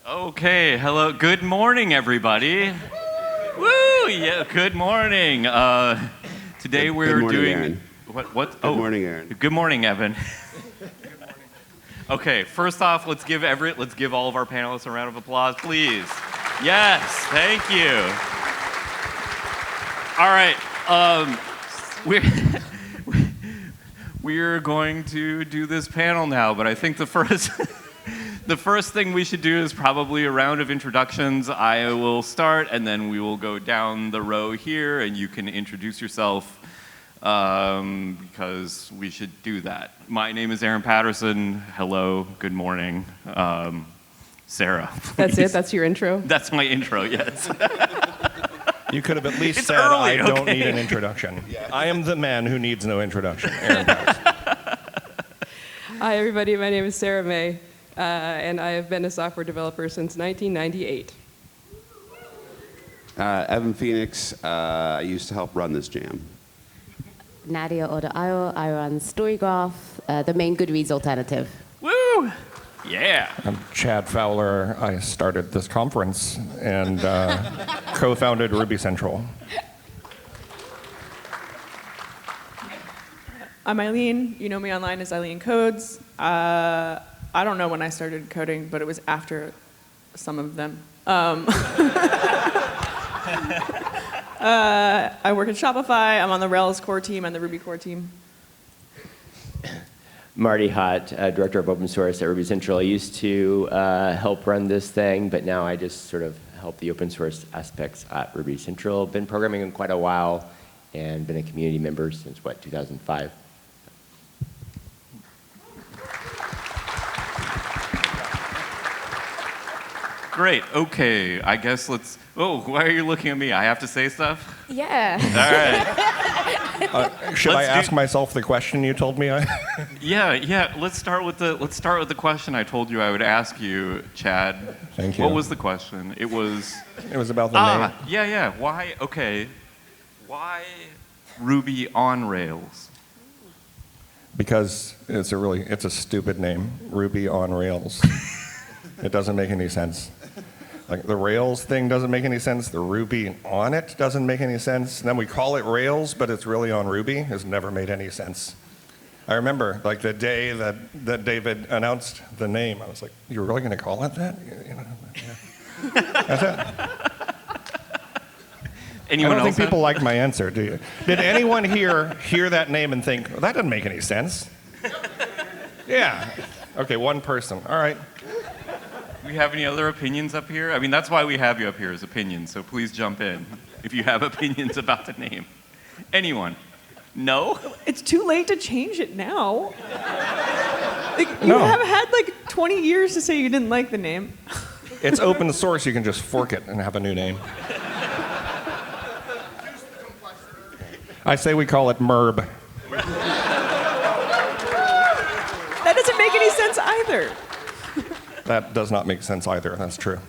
Okay, hello. Good morning, everybody. Woo! Yeah, good morning. Today we're good morning, doing Aaron. what? Good morning, Aaron. Good morning, Evan. Okay, first off, let's give all of our panelists a round of applause, please. Yes, thank you. All right, we're going to do this panel now, but I think the first thing we should do is probably a round of introductions. I will start, and then we will go down the row here, and you can introduce yourself because we should do that. My name is Aaron Patterson. Hello, good morning. Sarah, please. That's it? That's your intro? That's my intro, yes. You could have at least It's said, early, I don't okay. need an introduction. Yeah. I am the man who needs no introduction. Aaron Patterson. Hi, everybody. My name is Sarah May, and I have been a software developer since 1998. Evan Phoenix. I used to help run this jam. Nadia, Odunayo. I run Storygraph, the main Goodreads alternative. Woo! Yeah. I'm Chad Fowler. I started this conference and co-founded Ruby Central. I'm Eileen. You know me online as Eileen Codes. I don't know when I started coding, but it was after some of them. I work at Shopify. I'm on the Rails core team and the Ruby core team. Marty, Haught, Director of Open Source at Ruby Central. I used to help run this thing, but now I just sort of help the open source aspects at Ruby Central. Been programming in quite a while and been a community member since, 2005? Great. Okay. I guess let's. Oh, why are you looking at me? I have to say stuff? Yeah. All right. Should I Let's ask myself the question you told me? Yeah. Let's start with the question I told you I would ask you, Chad. Thank you. What was the question? It was. It was about the name. Yeah. Why? Okay. Why Ruby on Rails? Because it's a stupid name. Ruby on Rails. It doesn't make any sense. Like the Rails thing doesn't make any sense. The Ruby on it doesn't make any sense. And then we call it Rails, but it's really on Ruby. Has never made any sense. I remember like the day that David announced the name, I was like, "You're really going to call it that?" Yeah. That's it. Anyone I don't else? think people like my answer, do you? Did anyone here hear that name and think, well, that doesn't make any sense? Yeah. Okay, one person. All right. Do we have any other opinions up here? I mean, that's why we have you up here, is opinions. So please jump in if you have opinions about the name. Anyone? No? It's too late to change it now. You No. have had 20 years to say you didn't like the name. It's open source. You can just fork it and have a new name. I say we call it MERB. That doesn't make any sense either. That does not make sense either. That's true.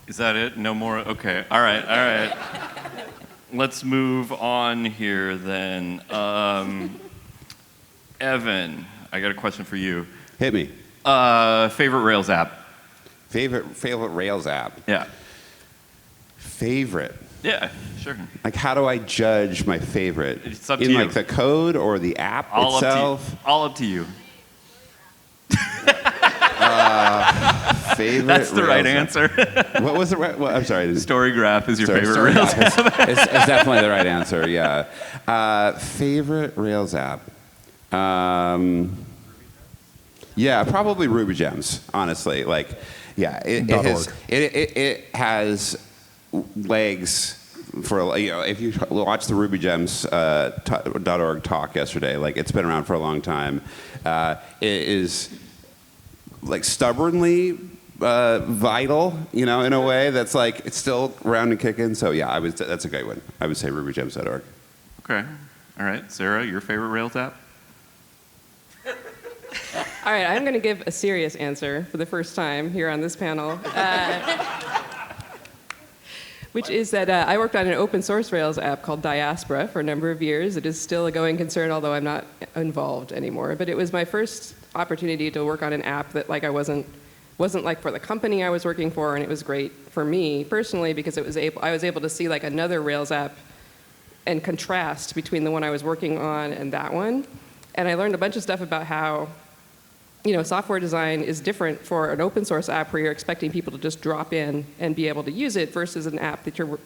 Is that it? No more? Okay. All right. Let's move on here then. Evan, I got a question for you. Hit me. Favorite Rails app? Favorite Rails app. Yeah. Favorite. Yeah, sure. Like, how do I judge my favorite? It's up to In you. like the code or the app itself? All up to you. Favorite. That's the right Rails answer. app. What was the right? Well, I'm sorry. Storygraph is your Sorry, favorite sorry, Rails yeah, app. it's definitely the right answer. Yeah. Favorite Rails app. Yeah, probably Ruby Gems. Honestly, it has legs for if you watch the Ruby Gems .org talk yesterday, it's been around for a long time. It is stubbornly vital, in a way that's it's still around and kicking. So yeah, that's a great one. I would say rubygems.org. Okay. All right. Sarah, your favorite Rails app? All right, I'm going to give a serious answer for the first time here on this panel. which is that I worked on an open source Rails app called Diaspora for a number of years. It is still a going concern, although I'm not involved anymore. But it was my first opportunity to work on an app that like I wasn't like for the company I was working for, and it was great for me personally because I was able to see like another Rails app and contrast between the one I was working on and that one. And I learned a bunch of stuff about how software design is different for an open source app where you're expecting people to just drop in and be able to use it versus an app that you're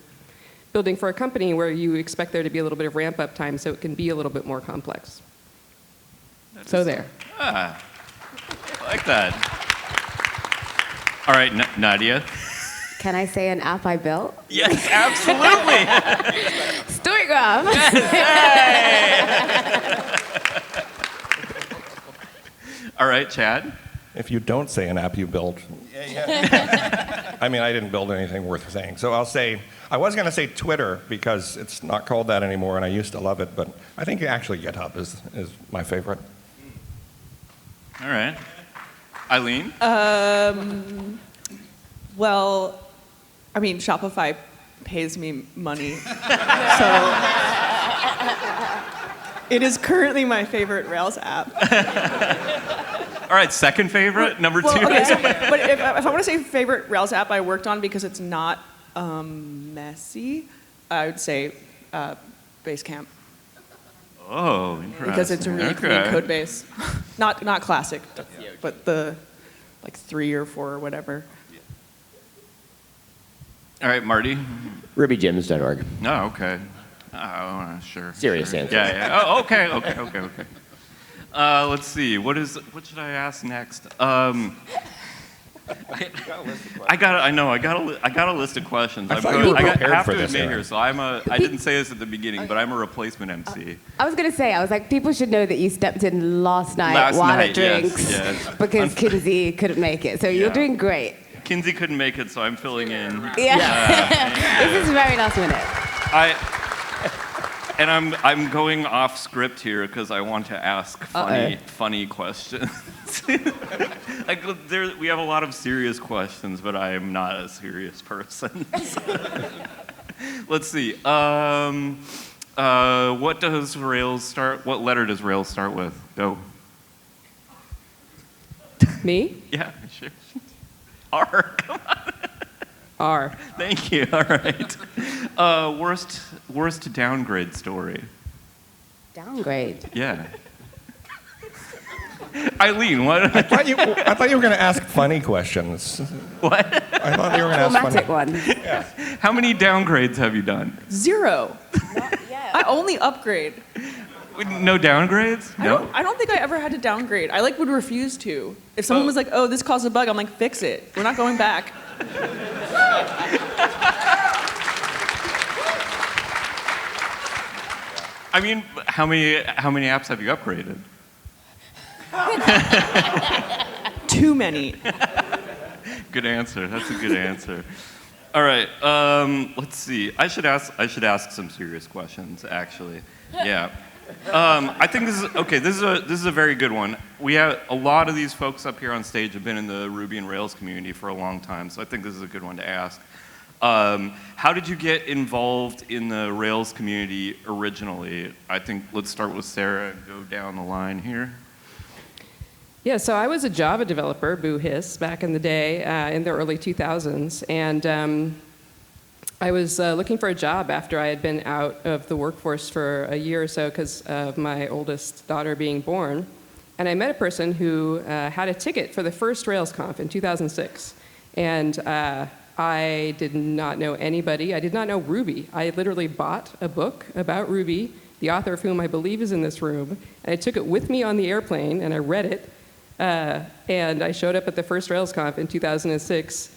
building for a company where you expect there to be a little bit of ramp up time so it can be a little bit more complex. There. I like that. All right, Nadia. Can I say an app I built? Yes, absolutely. Storygraph. All right, Chad. If you don't say an app you built, I mean, I didn't build anything worth saying. So I'll say, I was going to say Twitter because it's not called that anymore, and I used to love it, but I think actually GitHub is my favorite. All right. Eileen? Well, I mean, Shopify pays me money, so it is currently my favorite Rails app. All right, second favorite, number two. Okay, but if I want to say favorite Rails app I worked on because it's not messy, I would say Basecamp. Oh, interesting. Because it's a really clean code base. Not classic, but the like 3 or 4 or whatever. All right, Marty. RubyGems.org. Oh, okay. Oh, sure. Serious sure. answer. Yeah. Oh, okay. Let's see. What should I ask next? I got a list of questions. I thought you were prepared I have for to this, admit Aaron. here, so I didn't say this at the beginning, but I'm a replacement MC. I was going to say, I was like, people should know that you stepped in last night while at drinks yes. because Kinsey couldn't make it. So you're doing great. Kinsey couldn't make it, so I'm filling in. Yeah. This is very last minute. I'm going off script here because I want to ask funny questions. We have a lot of serious questions, but I am not a serious person. Let's see. What letter does Rails start with? Go. Me? Yeah, sure. R. Come on. R. Thank you. All right. Worst downgrade story. Downgrade. Yeah. Eileen, what? I thought you were going to ask funny questions. What? I thought you were going to ask Dramatic funny. one. Yeah. How many downgrades have you done? 0. Not yet. I only upgrade. No downgrades? No. I don't think I ever had to downgrade. I would refuse to. If someone was like, "Oh, this caused a bug," I'm like, "Fix it. We're not going back." I mean, how many apps have you upgraded? Too many. Good answer. That's a good answer. All right. Let's see. I should ask some serious questions, actually. Yeah. I think this is okay. This is a very good one. We have a lot of these folks up here on stage have been in the Ruby and Rails community for a long time, so I think this is a good one to ask. How did you get involved in the Rails community originally? I think let's start with Sarah and go down the line here. Yeah, so I was a Java developer, boo hiss, back in the day, in the early 2000s, and I was looking for a job after I had been out of the workforce for a year or so because of my oldest daughter being born, and I met a person who had a ticket for the first RailsConf in 2006, and I did not know anybody. I did not know Ruby. I literally bought a book about Ruby, the author of whom I believe is in this room, and I took it with me on the airplane, and I read it, and I showed up at the first RailsConf in 2006,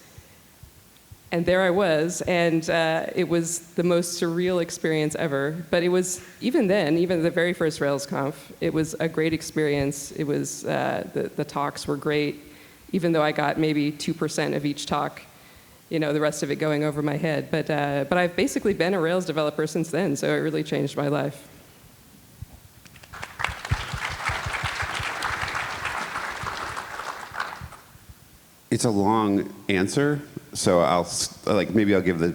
and there I was, and it was the most surreal experience ever. But it was, even then, even the very first RailsConf, it was a great experience. It was, the talks were great, even though I got maybe 2% of each talk, the rest of it going over my head. But I've basically been a Rails developer since then, so it really changed my life. It's a long answer. So maybe I'll give the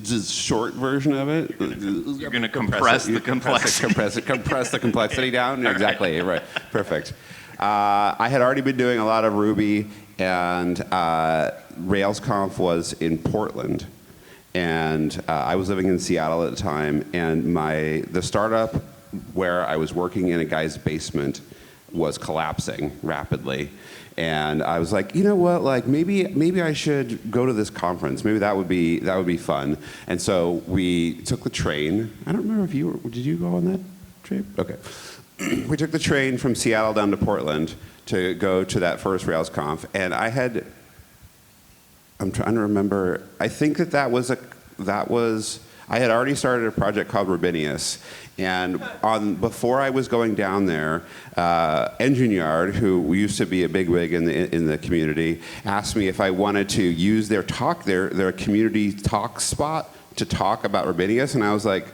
just short version of it. You're going to compress the complexity. Compress the complexity down. Exactly, right. Perfect. I had already been doing a lot of Ruby, and RailsConf was in Portland. And I was living in Seattle at the time, and the startup where I was working in a guy's basement was collapsing rapidly. And I was like, you know what? Like maybe I should go to this conference. Maybe that would be fun. And so we took the train. I don't remember if did you go on that trip? Okay. We took the train from Seattle down to Portland to go to that first RailsConf, and I'm trying to remember. I think that was I had already started a project called Rubinius, and before I was going down there, Engine Yard, who used to be a bigwig in the community, asked me if I wanted to use their community talk spot to talk about Rubinius, and I was like,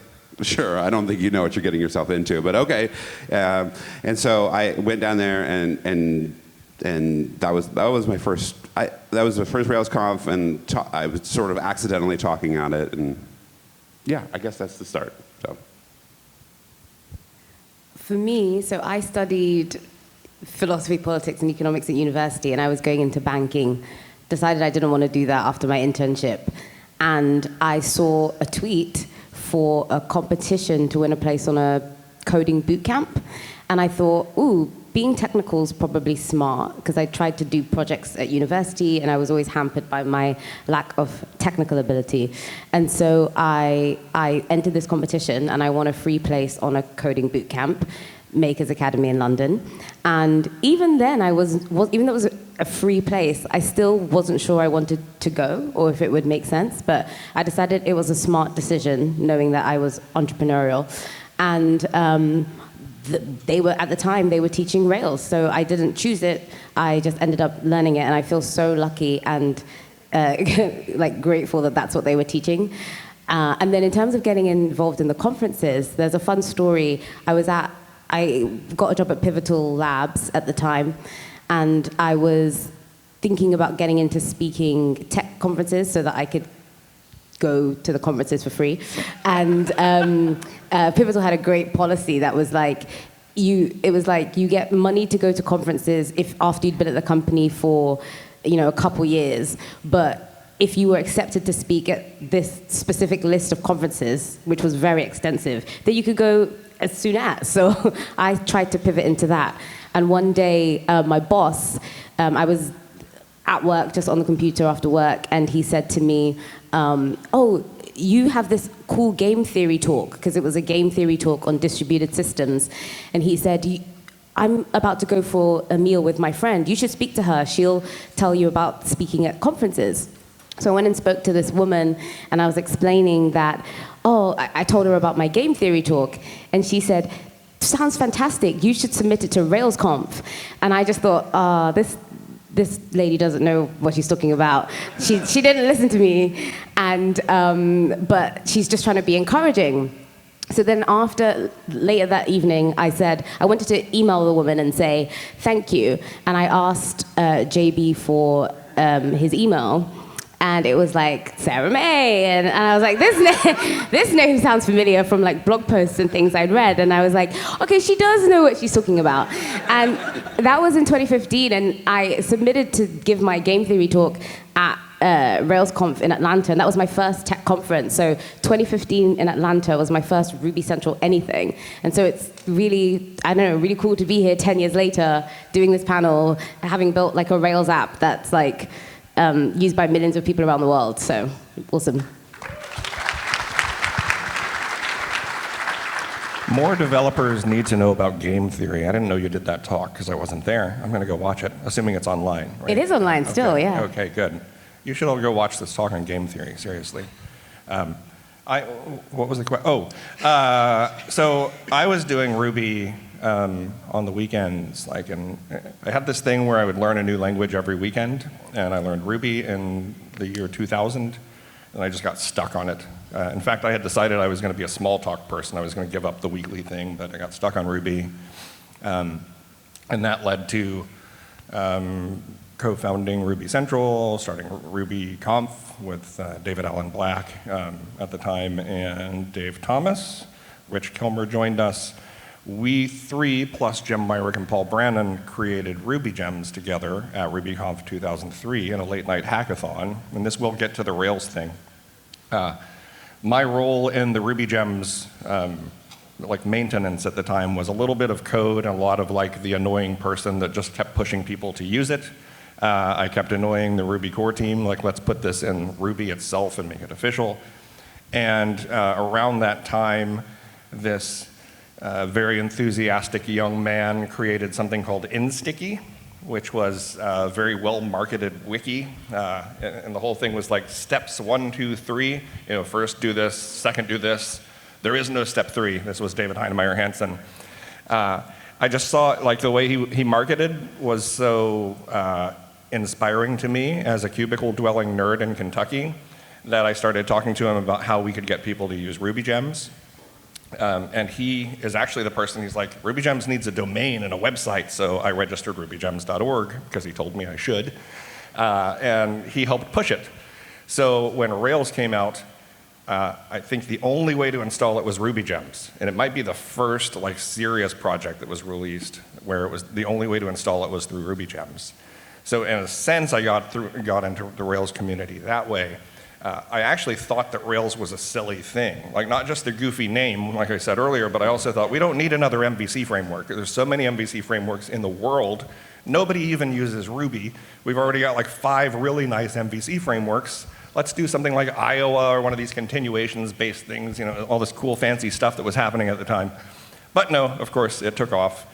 sure. I don't think you know what you're getting yourself into, but okay. And so I went down there, and that was my first. That was the first RailsConf, and I was sort of accidentally talking on it, and yeah, I guess that's the start. So. For me, so I studied philosophy, politics, and economics at university, and I was going into banking. Decided I didn't want to do that after my internship, and I saw a tweet for a competition to win a place on a coding boot camp, and I thought, ooh, being technical is probably smart, because I tried to do projects at university and I was always hampered by my lack of technical ability. And so I entered this competition and I won a free place on a coding boot camp, Makers Academy in London. And even then, even though it was a free place, I still wasn't sure I wanted to go or if it would make sense. But I decided it was a smart decision, knowing that I was entrepreneurial. And at the time, they were teaching Rails. So I didn't choose it. I just ended up learning it. And I feel so lucky and grateful that that's what they were teaching. And then in terms of getting involved in the conferences, there's a fun story. I got a job at Pivotal Labs at the time, and I was thinking about getting into speaking tech conferences so that I could go to the conferences for free. And Pivotal had a great policy that was you get money to go to conferences if after you'd been at the company for a couple years, but if you were accepted to speak at this specific list of conferences, which was very extensive, then you could go as soon as. So I tried to pivot into that. And one day, my boss, I was at work, just on the computer after work, and he said to me, oh, you have this cool game theory talk, because it was a game theory talk on distributed systems. And he said, I'm about to go for a meal with my friend. You should speak to her. She'll tell you about speaking at conferences. So I went and spoke to this woman, and I was explaining that, I told her about my game theory talk, and she said, sounds fantastic. You should submit it to RailsConf. And I just thought, this lady doesn't know what she's talking about. She didn't listen to me, but she's just trying to be encouraging. So then later that evening, I wanted to email the woman and say, thank you. And I asked JB for his email. And it was Sarah May, and I was like, this name sounds familiar from blog posts and things I'd read, and I was like, okay, she does know what she's talking about. And that was in 2015, and I submitted to give my game theory talk at RailsConf in Atlanta, and that was my first tech conference. So 2015 in Atlanta was my first Ruby Central anything, and so it's really, really cool to be here 10 years later, doing this panel, having built a Rails app that's used by millions of people around the world, so awesome. More developers need to know about game theory. I didn't know you did that talk because I wasn't there. I'm going to go watch it, assuming it's online, right? It is online still, okay. yeah. Okay, good. You should all go watch this talk on game theory, seriously. What was the question? So I was doing Ruby on the weekends, and I had this thing where I would learn a new language every weekend, and I learned Ruby in the year 2000, and I just got stuck on it. In fact, I had decided I was going to be a small talk person. I was going to give up the weekly thing, but I got stuck on Ruby, and that led to co-founding Ruby Central, starting RailsConf with David Allen Black at the time, and Dave Thomas. Rich Kilmer joined us. We three, plus Jim Myrick and Paul Brannon, created Ruby Gems together at RubyConf 2003 in a late-night hackathon, and this will get to the Rails thing. My role in the Ruby Gems like maintenance at the time was a little bit of code and a lot of like the annoying person that just kept pushing people to use it. I kept annoying the Ruby core team, like let's put this in Ruby itself and make it official. And around that time, this very enthusiastic young man created something called InSticky, which was a very well-marketed wiki. And the whole thing was like steps 1, 2, 3. First do this, second do this. There is no step 3. This was David Heinemeier Hansen. I just saw like the way he marketed was so inspiring to me as a cubicle-dwelling nerd in Kentucky that I started talking to him about how we could get people to use Ruby Gems. And he is actually the person who's like, Ruby Gems needs a domain and a website, so I registered rubygems.org because he told me I should. And he helped push it. So when Rails came out, I think the only way to install it was Ruby Gems. And it might be the first like serious project that was released where it was the only way to install it was through Ruby Gems. So in a sense, I got into the Rails community that way. I actually thought that Rails was a silly thing, like not just a goofy name, like I said earlier, but I also thought we don't need another MVC framework. There's so many MVC frameworks in the world. Nobody even uses Ruby. We've already got like 5 really nice MVC frameworks. Let's do something like Iowa or one of these continuations-based things, all this cool fancy stuff that was happening at the time. But no, of course, it took off.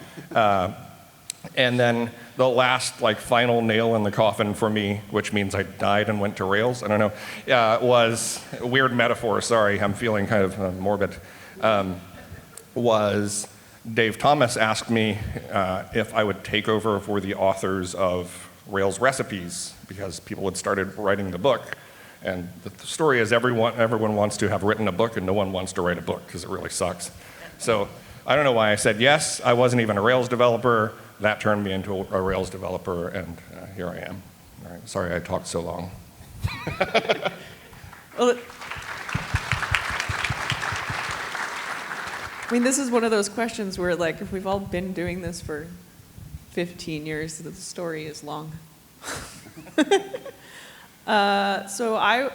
And then the last like final nail in the coffin for me, which means I died and went to Rails, I don't know, was a weird metaphor, sorry, I'm feeling kind of morbid, was Dave Thomas asked me if I would take over for the authors of Rails recipes because people had started writing the book. And the story is everyone wants to have written a book and no one wants to write a book because it really sucks. So I don't know why I said yes. I wasn't even a Rails developer. That turned me into a Rails developer, and here I am. All right, sorry I talked so long. Well, I mean, this is one of those questions where, like, if we've all been doing this for 15 years, the story is long. So I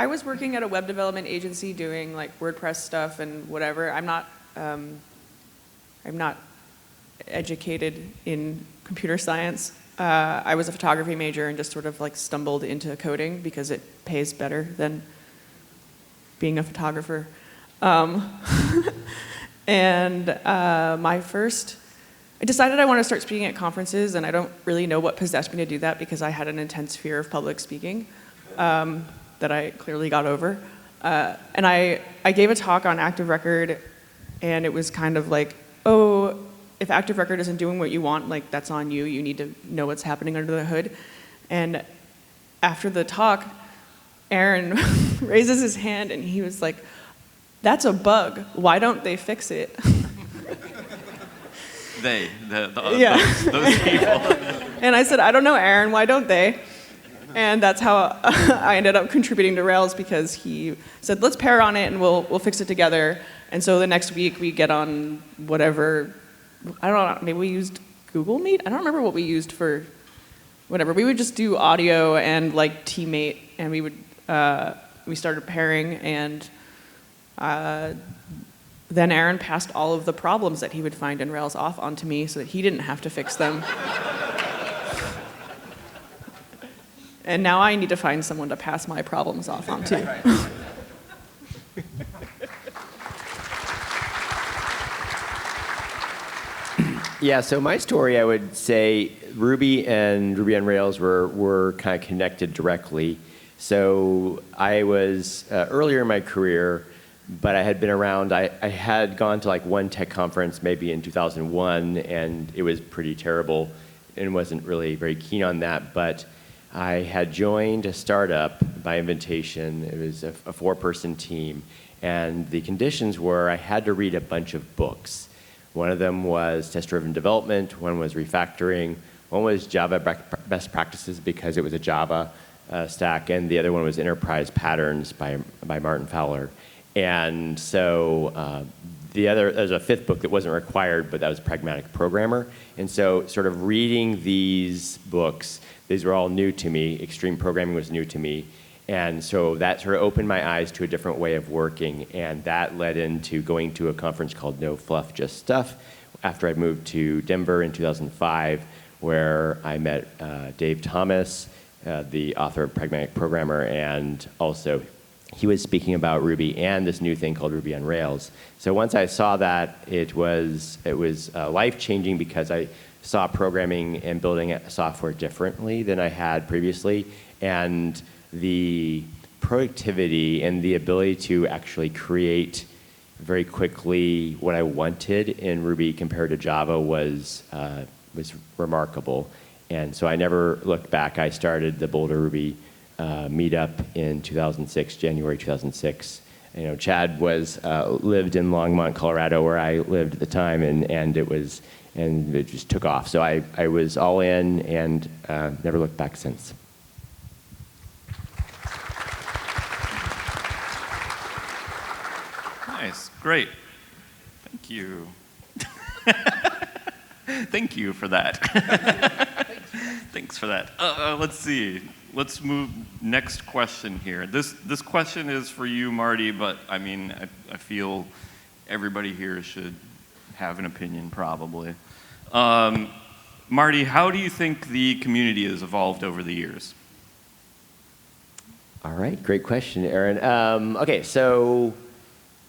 was working at a web development agency doing like WordPress stuff and whatever. I'm not educated in computer science. I was a photography major and just sort of like stumbled into coding because it pays better than being a photographer. And I decided I wanted to start speaking at conferences, and I don't really know what possessed me to do that because I had an intense fear of public speaking that I clearly got over. And I gave a talk on Active Record, and it was kind of like, oh, if Active Record isn't doing what you want, like that's on you. You need to know what's happening under the hood. And after the talk, Aaron raises his hand and he was like, that's a bug. Why don't they fix it? Those people. And I said, I don't know, Aaron, why don't they? And that's how I ended up contributing to Rails because he said, let's pair on it and we'll fix it together. And so the next week we get on whatever, I don't know, maybe we used Google Meet? I don't remember what we used for whatever. We would just do audio and like teammate, and we started pairing, and then Aaron passed all of the problems that he would find in Rails off onto me so that he didn't have to fix them. And now I need to find someone to pass my problems off onto. Yeah, so my story, I would say Ruby and Rails were kind of connected directly. So I was earlier in my career, but I had been around. I had gone to like one tech conference maybe in 2001, and it was pretty terrible and wasn't really very keen on that. But I had joined a startup by invitation. It was a 4-person team, and the conditions were I had to read a bunch of books. One of them was test-driven development, one was refactoring, One was Java best practices because it was a Java stack, and the other one was Enterprise Patterns by Martin Fowler. And so there's a fifth book that wasn't required, but that was Pragmatic Programmer. And so sort of reading these books, these were all new to me. Extreme programming was new to me. And so that sort of opened my eyes to a different way of working. And that led into going to a conference called No Fluff, Just Stuff after I moved to Denver in 2005, where I met Dave Thomas, the author of Pragmatic Programmer, and also he was speaking about Ruby and this new thing called Ruby on Rails. So once I saw that, it was life-changing because I saw programming and building software differently than I had previously, and the productivity and the ability to actually create very quickly what I wanted in Ruby compared to Java was remarkable. And so I never looked back. I started the Boulder Ruby meetup in 2006, January 2006. You know, Chad lived in Longmont, Colorado, where I lived at the time, and it just took off. So I was all in and never looked back since. Nice, great. Thank you. Thank you for that. Thanks for that. Let's see. Let's move next question here. This question is for you, Marty, but I mean, I feel everybody here should have an opinion probably. Marty, how do you think the community has evolved over the years? All right, great question, Aaron. Okay, so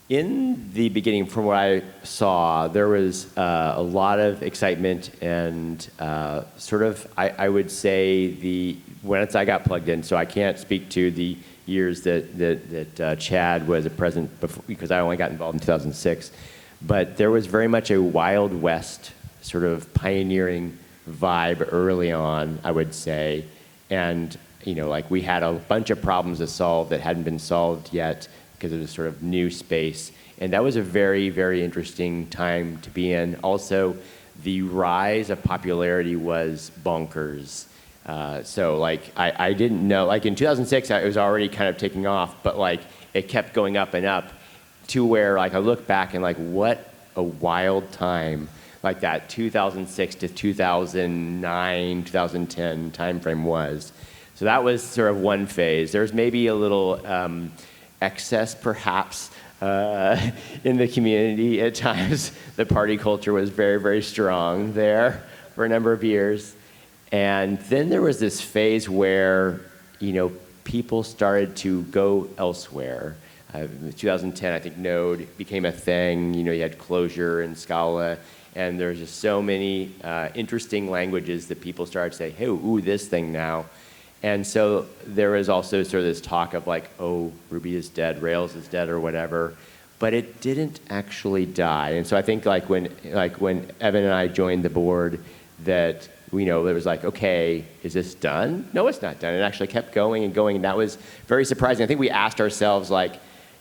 in the beginning, from what I saw, there was a lot of excitement and sort of, I would say, once I got plugged in, so I can't speak to the years that Chad was a president before, because I only got involved in 2006, but there was very much a Wild West sort of pioneering vibe early on, I would say, and like we had a bunch of problems to solve that hadn't been solved yet, because it was sort of new space. And that was a very, very interesting time to be in. Also, the rise of popularity was bonkers. So like, I didn't know, like in 2006, it was already kind of taking off, but like it kept going up and up to where like I look back and like, what a wild time like that 2006 to 2009, 2010 timeframe was. So that was sort of one phase. There's maybe a little excess, perhaps, in the community at times. The party culture was very, very strong there for a number of years. And then there was this phase where, people started to go elsewhere. In 2010, I think Node became a thing. You had Clojure and Scala, and there's just so many interesting languages that people started to say, hey, ooh, this thing now. And so there was also sort of this talk of like, oh, Ruby is dead, Rails is dead, or whatever. But it didn't actually die. And so I think like when Evan and I joined the board, that it was like, okay, is this done? No, it's not done. It actually kept going and going, and that was very surprising. I think we asked ourselves like,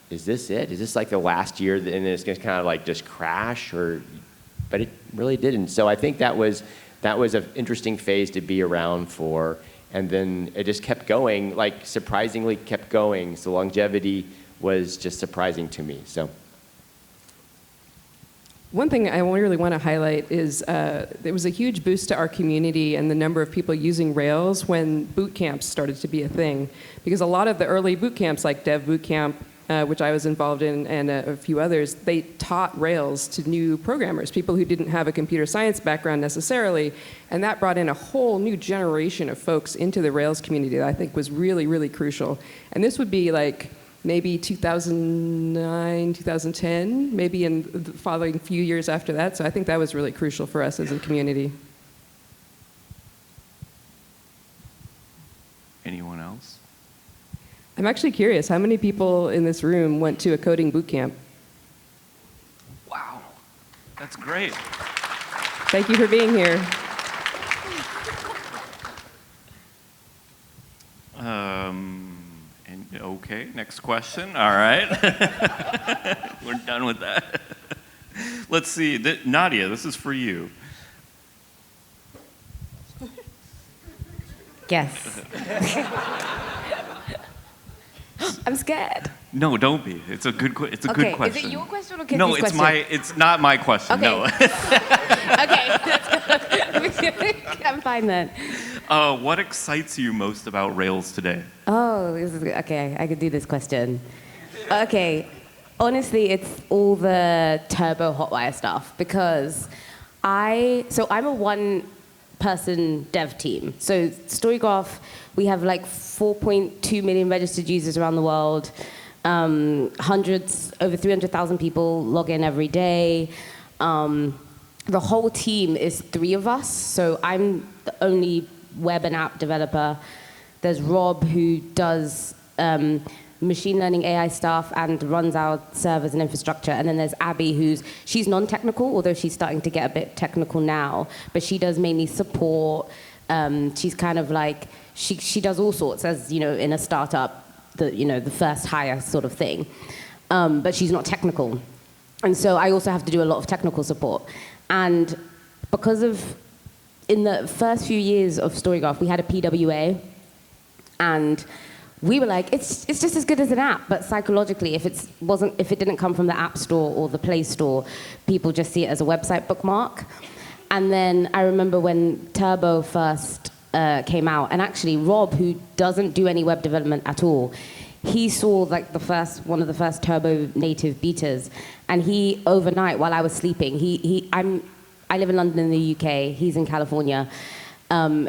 is this it? Is this like the last year, and it's going to kind of like just crash? But it really didn't. So I think that was an interesting phase to be around for. And then it just kept going, like surprisingly kept going. So longevity was just surprising to me. So one thing I really want to highlight is there was a huge boost to our community and the number of people using Rails when boot camps started to be a thing. Because a lot of the early boot camps, like Dev Boot Camp, which I was involved in, and a few others, they taught Rails to new programmers, people who didn't have a computer science background necessarily, and that brought in a whole new generation of folks into the Rails community that I think was really, really crucial. And this would be like maybe 2009, 2010, maybe in the following few years after that, so I think that was really crucial for us as a community. Anyone else? I'm actually curious, how many people in this room went to a coding boot camp? Wow, that's great. Thank you for being here. Okay, next question. All right. We're done with that. Let's see. Nadia, this is for you. Guess. I'm scared. No, don't be. It's a good it's a good question. Is it your question or Kitty's No, question? it's not my question. Okay. No. Okay. I'm fine then. What excites you most about Rails today? Oh, this is okay. I could do this question. Okay, honestly, it's all the turbo hotwire stuff because I'm a one-person dev team. So Storygraph, we have like 4.2 million registered users around the world. Over 300,000 people log in every day. The whole team is 3 of us. So I'm the only web and app developer. There's Rob, who does machine learning AI stuff and runs our servers and infrastructure. And then there's Abby, she's non-technical, although she's starting to get a bit technical now. But she does mainly support. She's kind of like, she does all sorts, as you know, in a startup, the first hire sort of thing. But she's not technical. And so I also have to do a lot of technical support. And because in the first few years of Storygraph, we had a PWA, and we were like, it's just as good as an app, but psychologically, if it didn't come from the App Store or the Play Store, people just see it as a website bookmark. And then I remember when Turbo first came out, and actually Rob, who doesn't do any web development at all, he saw like one of the first Turbo native betas, and he overnight, while I was sleeping, I live in London in the UK, he's in California,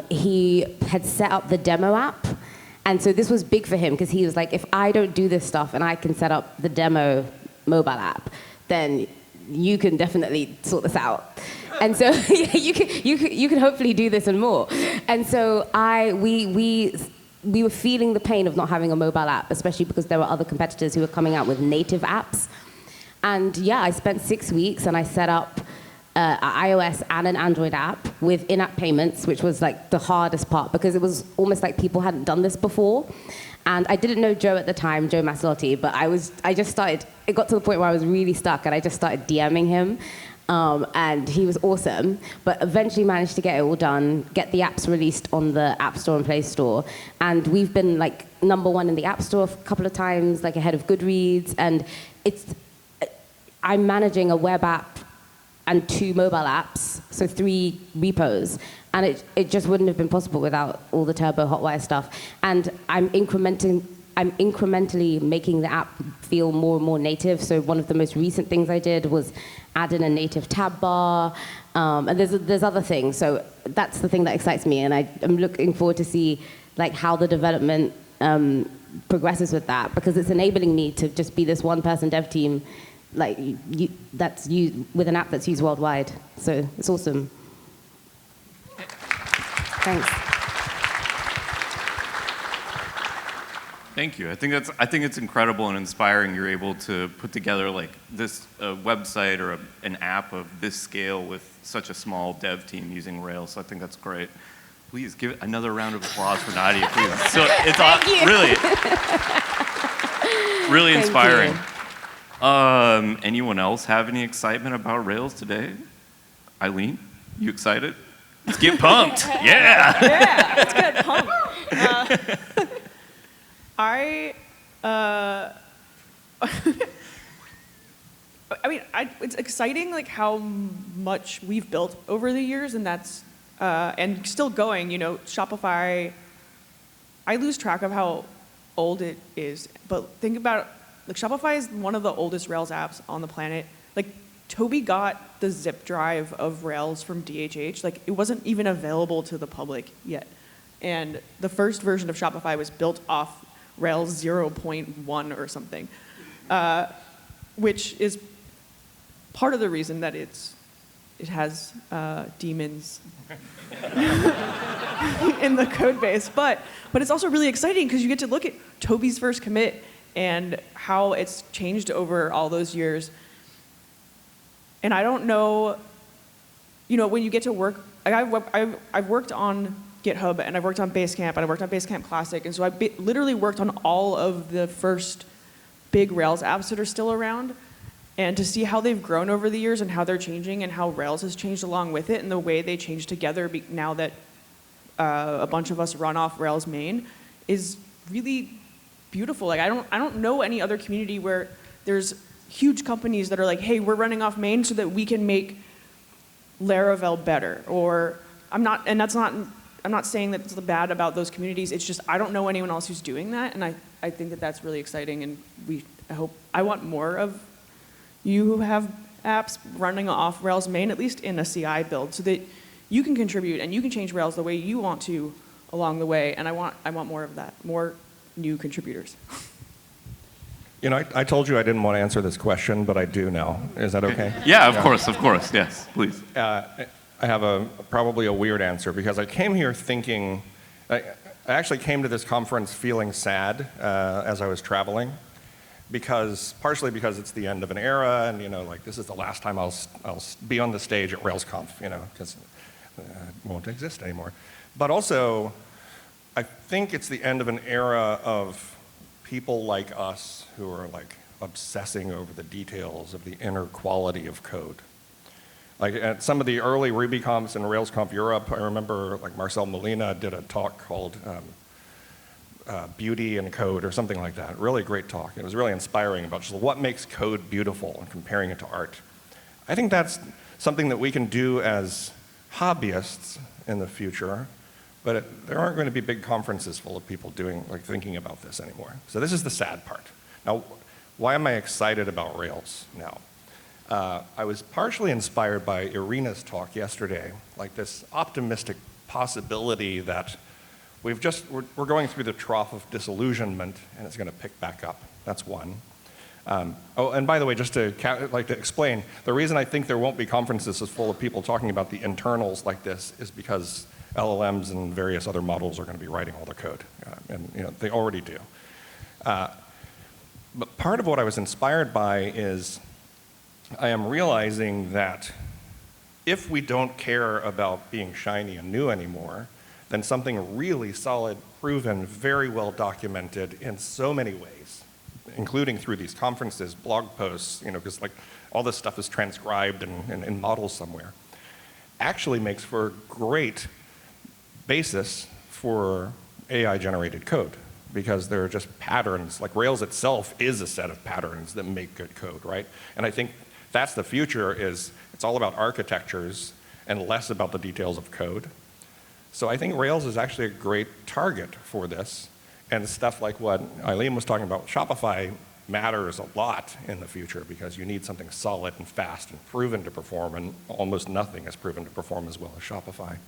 he had set up the demo app. And so this was big for him because he was like, if I don't do this stuff and I can set up the demo mobile app, then you can definitely sort this out. And so you can hopefully do this and more. And so we were feeling the pain of not having a mobile app, especially because there were other competitors who were coming out with native apps. And yeah, I spent 6 weeks and I set up an iOS and an Android app with in-app payments, which was like the hardest part because it was almost like people hadn't done this before. And I didn't know Joe at the time, Joe Maslotti, but it got to the point where I was really stuck and I just started DMing him. And he was awesome, but eventually managed to get it all done, get the apps released on the App Store and Play Store. And we've been like #1 in the App Store a couple of times, like ahead of Goodreads. And I'm managing a web app and 2 mobile apps, so 3 repos. And it just wouldn't have been possible without all the Turbo Hotwire stuff. And I'm incrementally making the app feel more and more native. So one of the most recent things I did was add in a native tab bar. And there's other things. So that's the thing that excites me. And I'm looking forward to see like how the development progresses with that, because it's enabling me to just be this one-person dev team like that's used with an app that's used worldwide. So it's awesome. Thanks. Thank you. I think it's incredible and inspiring. You're able to put together like this website or an app of this scale with such a small dev team using Rails. So I think that's great. Please give another round of applause for Nadia, please. So it's really inspiring. Anyone else have any excitement about Rails today? Eileen, you excited? Let's get pumped. Yeah. Yeah, let's get pumped. It's exciting like how much we've built over the years, and that's and still going. You know, Shopify. I lose track of how old it is, but think about like Shopify is one of the oldest Rails apps on the planet. Like Toby got the zip drive of Rails from DHH. Like it wasn't even available to the public yet, and the first version of Shopify was built off Rails 0.1 or something, which is part of the reason that it has daemons in the code base. But it's also really exciting because you get to look at Toby's first commit and how it's changed over all those years. And I don't know, you know, when you get to work, like I've worked on GitHub, and I've worked on Basecamp, and I worked on Basecamp Classic, and so I literally worked on all of the first big Rails apps that are still around, and to see how they've grown over the years and how they're changing and how Rails has changed along with it and the way they change together now that a bunch of us run off Rails main is really beautiful. Like I don't know any other community where there's huge companies that are like, hey, we're running off main so that we can make Laravel better. Or I'm not saying that it's bad about those communities. It's just I don't know anyone else who's doing that, and I think that that's really exciting. And I want more of you who have apps running off Rails main, at least in a CI build, so that you can contribute and you can change Rails the way you want to along the way. And I want more of that, more new contributors. You know, I told you I didn't want to answer this question, but I do now. Is that okay? Yeah, of course, yes, please. I have probably a weird answer because I came here thinking, I actually came to this conference feeling sad as I was traveling, partially because it's the end of an era, and like this is the last time I'll be on the stage at RailsConf, because it won't exist anymore. But also, I think it's the end of an era of people like us who are like obsessing over the details of the inner quality of code. Like at some of the early RubyConfs and RailsConf Europe, I remember like Marcel Molina did a talk called Beauty in Code or something like that. Really great talk. It was really inspiring about just what makes code beautiful and comparing it to art. I think that's something that we can do as hobbyists in the future, but there aren't going to be big conferences full of people thinking about this anymore. So this is the sad part. Now, why am I excited about Rails now? I was partially inspired by Irina's talk yesterday, like this optimistic possibility that we're going through the trough of disillusionment and it's going to pick back up. That's one. And by the way, just to explain, the reason I think there won't be conferences as full of people talking about the internals like this is because LLMs and various other models are going to be writing all the code, and they already do. But part of what I was inspired by is I am realizing that if we don't care about being shiny and new anymore, then something really solid, proven, very well documented in so many ways, including through these conferences, blog posts, because like all this stuff is transcribed and in models somewhere, actually makes for a great basis for AI-generated code, because there are just patterns. Like Rails itself is a set of patterns that make good code, right? And I think that's the future. It's all about architectures and less about the details of code. So I think Rails is actually a great target for this, and stuff like what Eileen was talking about, Shopify matters a lot in the future because you need something solid and fast and proven to perform, and almost nothing is proven to perform as well as Shopify.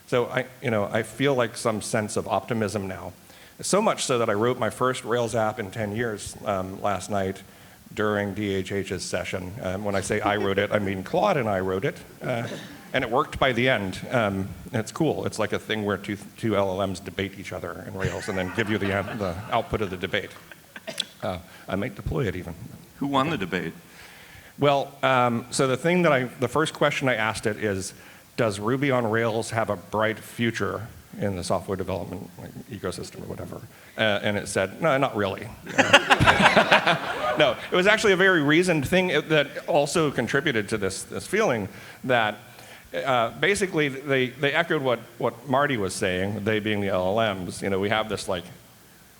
So I feel like some sense of optimism now. So much so that I wrote my first Rails app in 10 years last night during DHH's session. When I say I wrote it, I mean Claude and I wrote it. And it worked by the end. And it's cool. It's like a thing where two LLMs debate each other in Rails and then give you the output of the debate. I might deploy it even. Who won the debate? Well, so the first question I asked it is, does Ruby on Rails have a bright future in the software development ecosystem or whatever? And it said, no, not really. No, it was actually a very reasoned thing that also contributed to this feeling that basically they echoed what Marty was saying, they being the LLMs. We have this like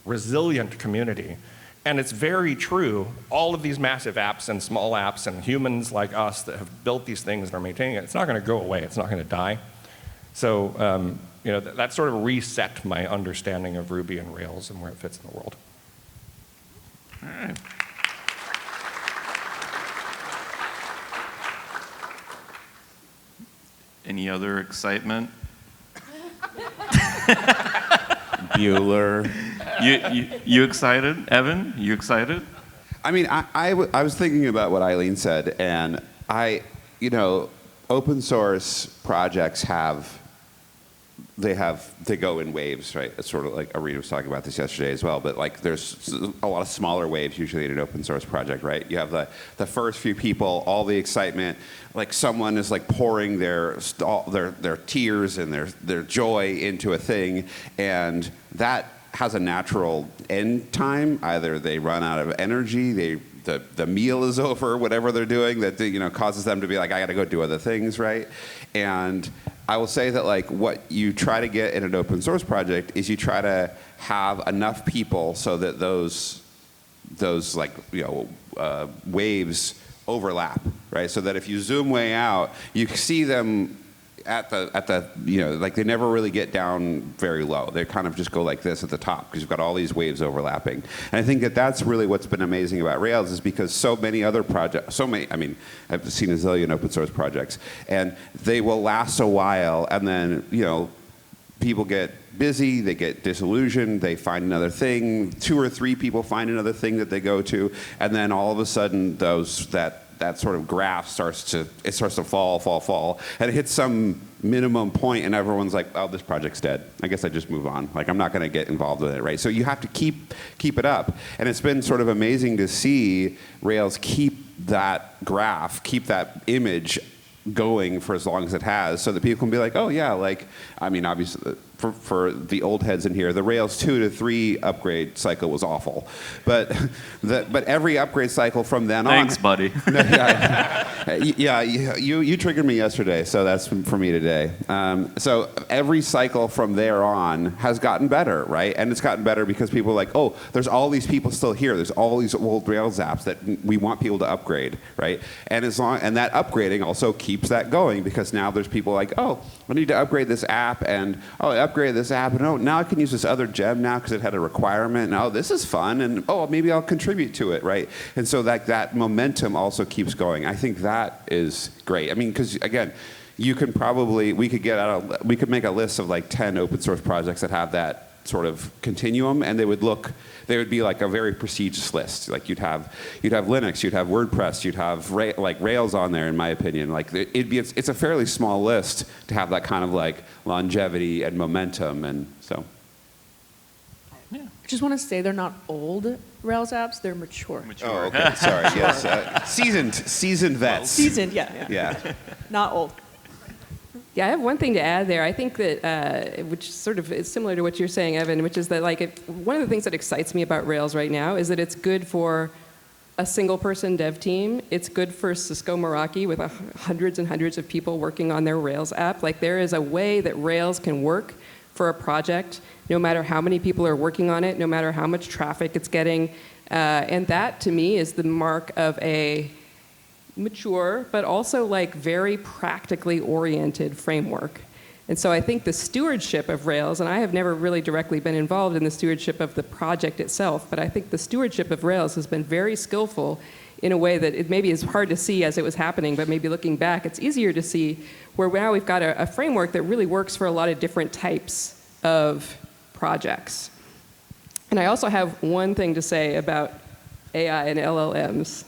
resilient community. And it's very true. All of these massive apps and small apps and humans like us that have built these things and are maintaining it, it's not going to go away. It's not going to die. So that sort of reset my understanding of Ruby and Rails and where it fits in the world. All right. Any other excitement? Bueller. You excited, Evan? You excited? I mean, I was thinking about what Eileen said, and open source projects they go in waves, right? It's sort of like Arina was talking about this yesterday as well, but like there's a lot of smaller waves usually in an open source project, right? You have the first few people, all the excitement, like someone is like pouring their tears and their joy into a thing, and that has a natural end time. Either they run out of energy, the meal is over, whatever they're doing that causes them to be like, I got to go do other things, right? And I will say that like what you try to get in an open source project is you try to have enough people so that those like waves overlap, right? So that if you zoom way out, you see them at the like they never really get down very low. They kind of just go like this at the top because you've got all these waves overlapping. And I think that that's really what's been amazing about Rails is because so many other projects, I mean, I've seen a zillion open source projects, and they will last a while, and then people get busy, they get disillusioned, they find another thing, 2 or 3 people find another thing that they go to, and then all of a sudden that sort of graph starts to fall, and it hits some minimum point, and everyone's like, oh, this project's dead. I guess I just move on. Like, I'm not going to get involved with it, right? So you have to keep it up. And it's been sort of amazing to see Rails keep that graph, keep that image going for as long as it has, so that people can be like, oh yeah, like, I mean, obviously for the old heads in here, the Rails 2 to 3 upgrade cycle was awful, but every upgrade cycle from then on. Thanks, buddy. You triggered me yesterday, so that's for me today. So every cycle from there on has gotten better, right? And it's gotten better because people are like, oh, there's all these people still here. There's all these old Rails apps that we want people to upgrade, right? And that upgrading also keeps that going because now there's people like, oh, I need to upgrade this app, and oh, I upgraded this app, and oh, now I can use this other gem now because it had a requirement, and oh, this is fun, and oh, maybe I'll contribute to it, right? And so that momentum also keeps going. I think that is great. I mean, because again, we could make a list of like 10 open source projects that have that sort of continuum, and they would be like a very prestigious list. Like you'd have Linux, you'd have WordPress, you'd have Rails on there. In my opinion, like it's a fairly small list to have that kind of like longevity and momentum, and so. I just want to say they're not old Rails apps; they're mature. Oh, okay. Sorry. Yes, seasoned vets. Seasoned, yeah. Not old. Yeah, I have one thing to add there. I think that, which sort of is similar to what you're saying, Evan, which is that one of the things that excites me about Rails right now is that it's good for a single-person dev team. It's good for Cisco Meraki with hundreds and hundreds of people working on their Rails app. Like, there is a way that Rails can work for a project, no matter how many people are working on it, no matter how much traffic it's getting. And that, to me, is the mark of a mature, but also like very practically oriented framework. And so I think the stewardship of Rails, and I have never really directly been involved in the stewardship of the project itself, but I think the stewardship of Rails has been very skillful in a way that it maybe is hard to see as it was happening, but maybe looking back, it's easier to see where now we've got a framework that really works for a lot of different types of projects. And I also have one thing to say about AI and LLMs.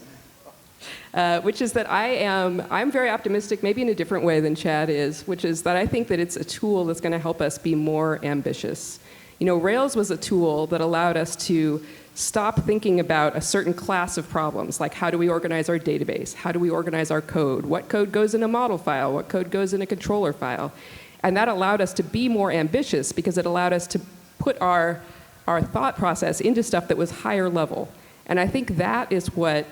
Which is that I'm very optimistic, maybe in a different way than Chad is, which is that I think that it's a tool that's going to help us be more ambitious. Rails was a tool that allowed us to stop thinking about a certain class of problems, like how do we organize our database? How do we organize our code? What code goes in a model file? What code goes in a controller file? And that allowed us to be more ambitious because it allowed us to put our thought process into stuff that was higher level. And I think that is what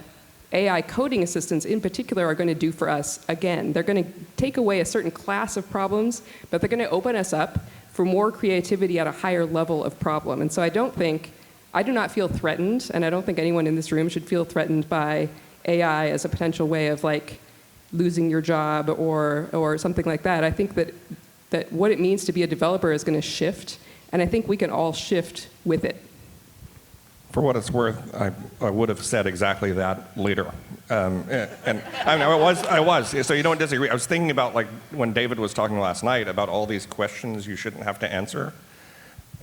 AI coding assistants in particular are going to do for us again. They're going to take away a certain class of problems, but they're going to open us up for more creativity at a higher level of problem. And so I do not feel threatened, and I don't think anyone in this room should feel threatened by AI as a potential way of like losing your job or something like that. I think that what it means to be a developer is going to shift, and I think we can all shift with it. For what it's worth, I would have said exactly that later. And I mean, I was, so you don't disagree. I was thinking about like when David was talking last night about all these questions you shouldn't have to answer.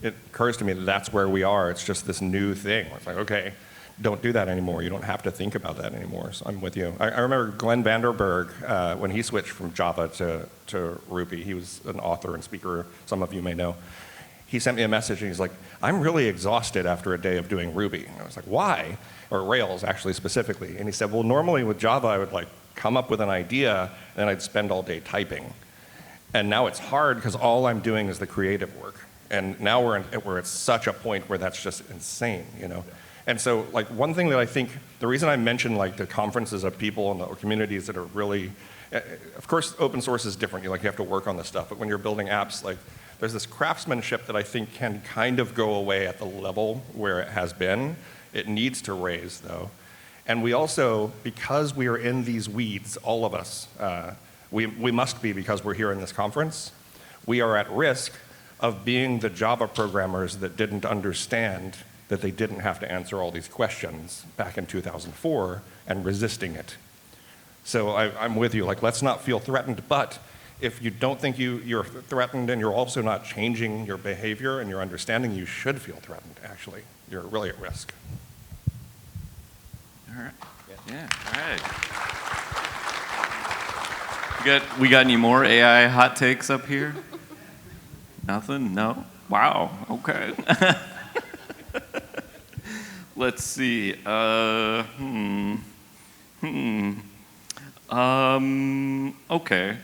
It occurs to me that that's where we are. It's just this new thing. It's like, okay, don't do that anymore. You don't have to think about that anymore. So I'm with you. I remember Glenn Vanderberg, when he switched from Java to Ruby. He was an author and speaker, some of you may know. He sent me a message and he's like, I'm really exhausted after a day of doing Ruby. And I was like, why? Or Rails, actually, specifically. And he said, well, normally with Java, I would like come up with an idea and then I'd spend all day typing. And now it's hard because all I'm doing is the creative work. And now we're at such a point where that's just insane, And so like one thing that I think, the reason I mentioned like the conferences of people and the communities that are really Of course, open source is different. You have to work on this stuff. But when you're building apps, there's this craftsmanship that I think can kind of go away at the level where it has been. It needs to raise, though. And we also, because we are in these weeds, all of us, we must be because we're here in this conference, we are at risk of being the Java programmers that didn't understand that they didn't have to answer all these questions back in 2004 and resisting it. So I'm with you. Let's not feel threatened, but if you don't think you're threatened and you're also not changing your behavior and your understanding, you should feel threatened, actually. You're really at risk. All right. Yeah, all right. We got any more AI hot takes up here? Nothing? No? Wow, okay. Let's see. Okay.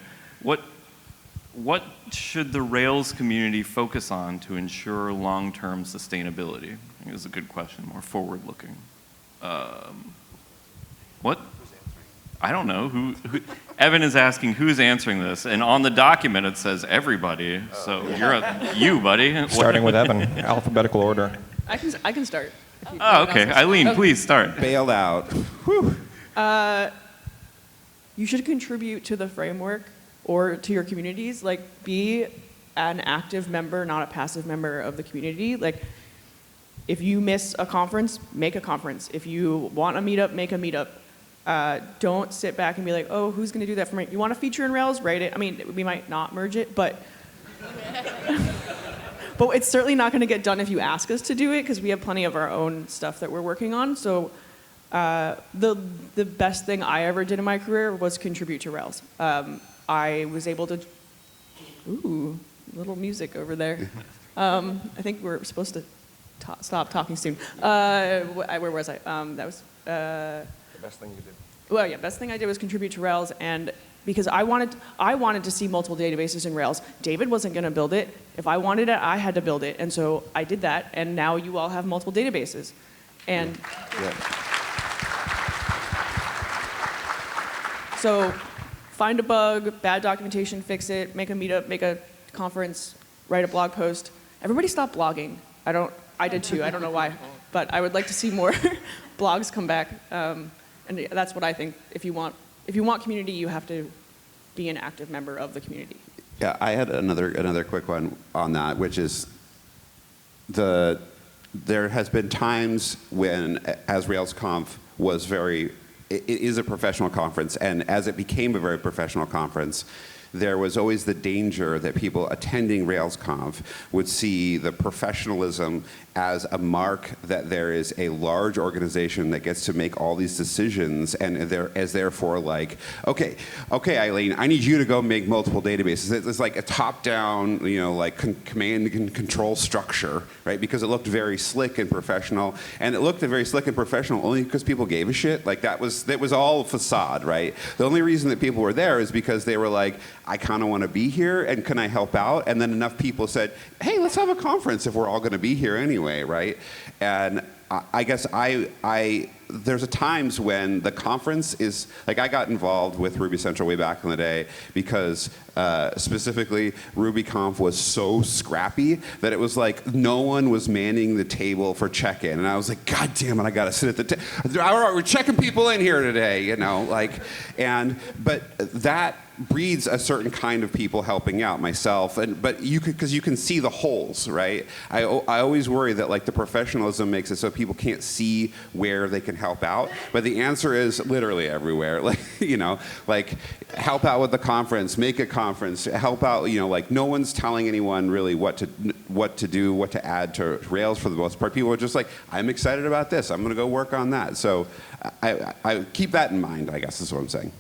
What should the Rails community focus on to ensure long-term sustainability? I think it's a good question, more forward-looking. What? I don't know. Who? Evan is asking who's answering this, and on the document it says everybody. So you, buddy. Starting with Evan, alphabetical order. I can start. Oh, okay. Eileen, please start. Bailed out. Whew. You should contribute to the framework or to your communities. Be an active member, not a passive member of the community. If you miss a conference, make a conference. If you want a meetup, make a meetup. Don't sit back and be like, oh, who's going to do that for me? You want a feature in Rails? Write it. I mean, we might not merge it, but but it's certainly not going to get done if you ask us to do it, because we have plenty of our own stuff that we're working on. So the best thing I ever did in my career was contribute to Rails. I was able to, ooh, little music over there. I think we're supposed to stop talking soon. Where was I? That was the best thing you did. Well, yeah, best thing I did was contribute to Rails, and because I wanted to see multiple databases in Rails. David wasn't going to build it. If I wanted it, I had to build it, and so I did that, and now you all have multiple databases. And so find a bug, bad documentation, fix it, make a meetup, make a conference, write a blog post. Everybody stop blogging. I did too, I don't know why, but I would like to see more blogs come back. And that's what I think. If you want community, you have to be an active member of the community. Yeah, I had another quick one on that, which is there has been times when, as RailsConf was it is a professional conference, and as it became a very professional conference, there was always the danger that people attending RailsConf would see the professionalism as a mark that there is a large organization that gets to make all these decisions, and therefore okay, Eileen, I need you to go make multiple databases. It's like a top-down, command and control structure, right? Because it looked very slick and professional, and it looked very slick and professional only because people gave a shit. That was all facade, right? The only reason that people were there is because they were like, I kind of want to be here, and can I help out? And then enough people said, hey, let's have a conference if we're all going to be here anyway, right? And I guess there's a times when the conference is, I got involved with Ruby Central way back in the day because specifically RubyConf was so scrappy that it was like no one was manning the table for check-in. And I was like, God damn it, I gotta sit at the table. All right, we're checking people in here today, but that breeds a certain kind of people helping out, myself, but because you can see the holes, right? I always worry that the professionalism makes it so people can't see where they can help out, but the answer is literally everywhere. Help out with the conference, make a conference, help out. No one's telling anyone really what to do, what to add to Rails for the most part. People are just like, I'm excited about this. I'm going to go work on that. So I keep that in mind, I guess is what I'm saying.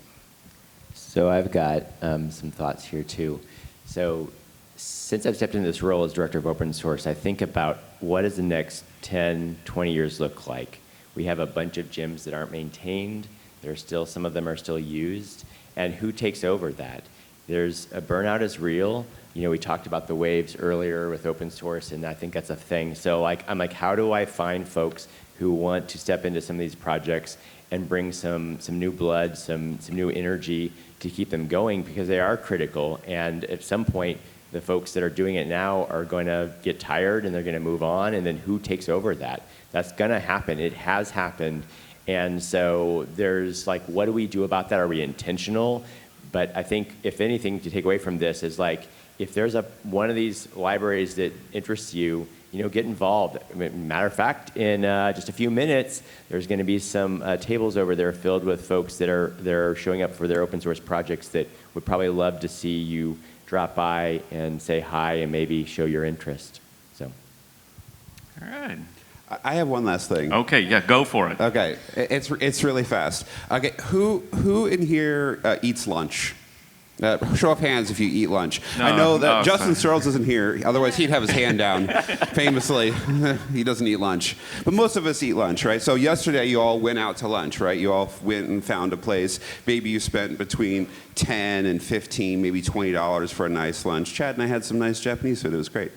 So I've got some thoughts here too. So since I've stepped into this role as director of open source, I think about what does the next 10, 20 years look like? We have a bunch of gyms that aren't maintained. Some of them are still used. And who takes over that? There's a burnout is real. We talked about the waves earlier with open source, and I think that's a thing. So I'm like, how do I find folks who want to step into some of these projects and bring some new blood, some new energy to keep them going because they are critical. And at some point, the folks that are doing it now are going to get tired and they're going to move on. And then who takes over that? That's going to happen. It has happened. And so there's like, what do we do about that? Are we intentional? But I think if anything to take away from this is like, if there's one of these libraries that interests you, get involved. Matter of fact, in just a few minutes, there's going to be some tables over there filled with folks that are showing up for their open source projects that would probably love to see you drop by and say hi and maybe show your interest. So. All right. I have one last thing. Okay, yeah, go for it. Okay, it's really fast. Okay, who in here eats lunch? Show of hands if you eat lunch. No, I know that no, Justin Searles isn't here, otherwise he'd have his hand down. Famously, he doesn't eat lunch. But most of us eat lunch, right? So yesterday you all went out to lunch, right? You all went and found a place. Maybe you spent between $10 and $15, maybe $20 for a nice lunch. Chad and I had some nice Japanese food. It was great.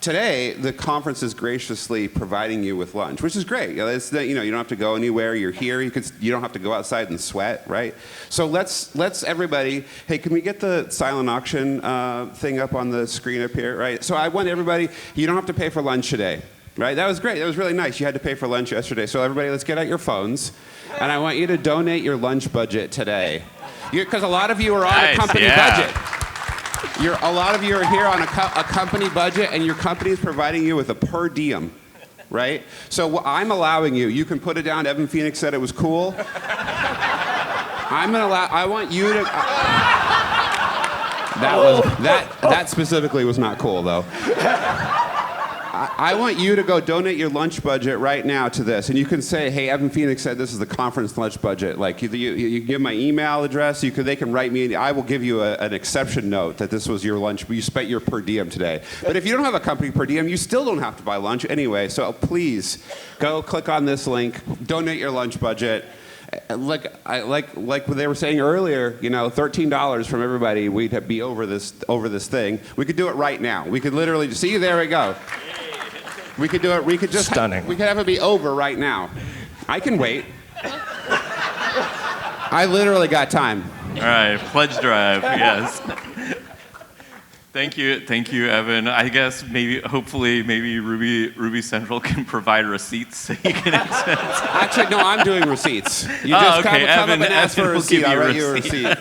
Today, the conference is graciously providing you with lunch, which is great. You don't have to go anywhere. You're here. You don't have to go outside and sweat, right? So let's everybody. Hey, can we get the silent auction thing up on the screen up here, right? So I want everybody. You don't have to pay for lunch today, right? That was great. That was really nice. You had to pay for lunch yesterday. So everybody, let's get out your phones, and I want you to donate your lunch budget today, because a lot of you are on a company budget. A lot of you are here on a company budget, and your company is providing you with a per diem, right? So I'm allowing you. You can put it down. Evan Phoenix said it was cool. I want you to. That specifically was not cool, though. I want you to go donate your lunch budget right now to this. And you can say, hey, Evan Phoenix said this is the conference lunch budget. Like, you give my email address, they can write me, and I will give you an exception note that this was your lunch, you spent your per diem today. But if you don't have a company per diem, you still don't have to buy lunch anyway. So please, go click on this link, donate your lunch budget. Like what they were saying earlier, $13 from everybody, we'd be over this thing. We could do it right now. We could literally see, there we go. We could do it. We could just stunning. We could have it be over right now. I can wait. I literally got time. All right, pledge drive. Yes. Thank you, Evan. I guess hopefully, Ruby Central can provide receipts so you can access. Actually, no, I'm doing receipts. You just come up and ask for a receipt. I'll write you a receipt.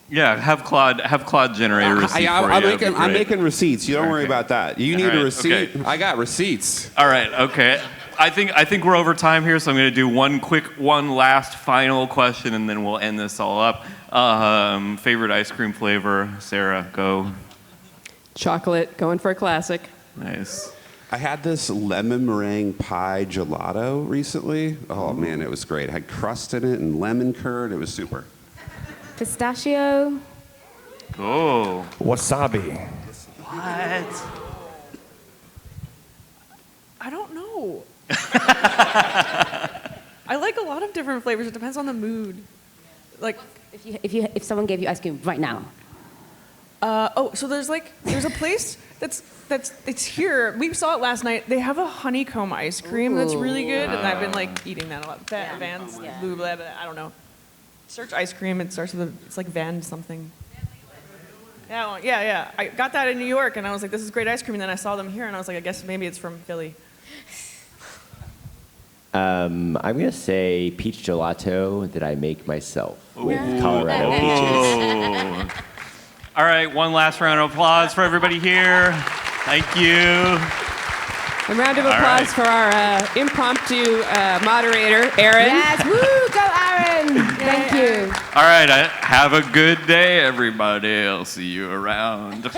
Yeah, have Claude generate a receipt for you. I'm making receipts. You don't worry about that. You need a receipt. Okay. I got receipts. All right. Okay. I think we're over time here, so I'm going to do one last final question, and then we'll end this all up. Favorite ice cream flavor, Sarah? Go. Chocolate. Going for a classic. Nice. I had this lemon meringue pie gelato recently. Oh man, it was great. It had crust in it and lemon curd. It was super. Pistachio. Cool. Wasabi. What? I don't know. I like a lot of different flavors. It depends on the mood. Like, If someone gave you ice cream right now. So there's a place it's here. We saw it last night. They have a honeycomb ice cream that's really good, and I've been eating that a lot. Vans, blah, blah, blah, I don't know. Search ice cream. It starts with it's like Van something. Yeah. I got that in New York, and I was like, this is great ice cream. And then I saw them here, and I was like, I guess maybe it's from Philly. I'm going to say peach gelato that I make myself with Colorado peaches. All right, one last round of applause for everybody here. Thank you. A round of applause for our impromptu moderator, Aaron. Yes, woo, go Aaron. Thank you. All right, have a good day, everybody. I'll see you around.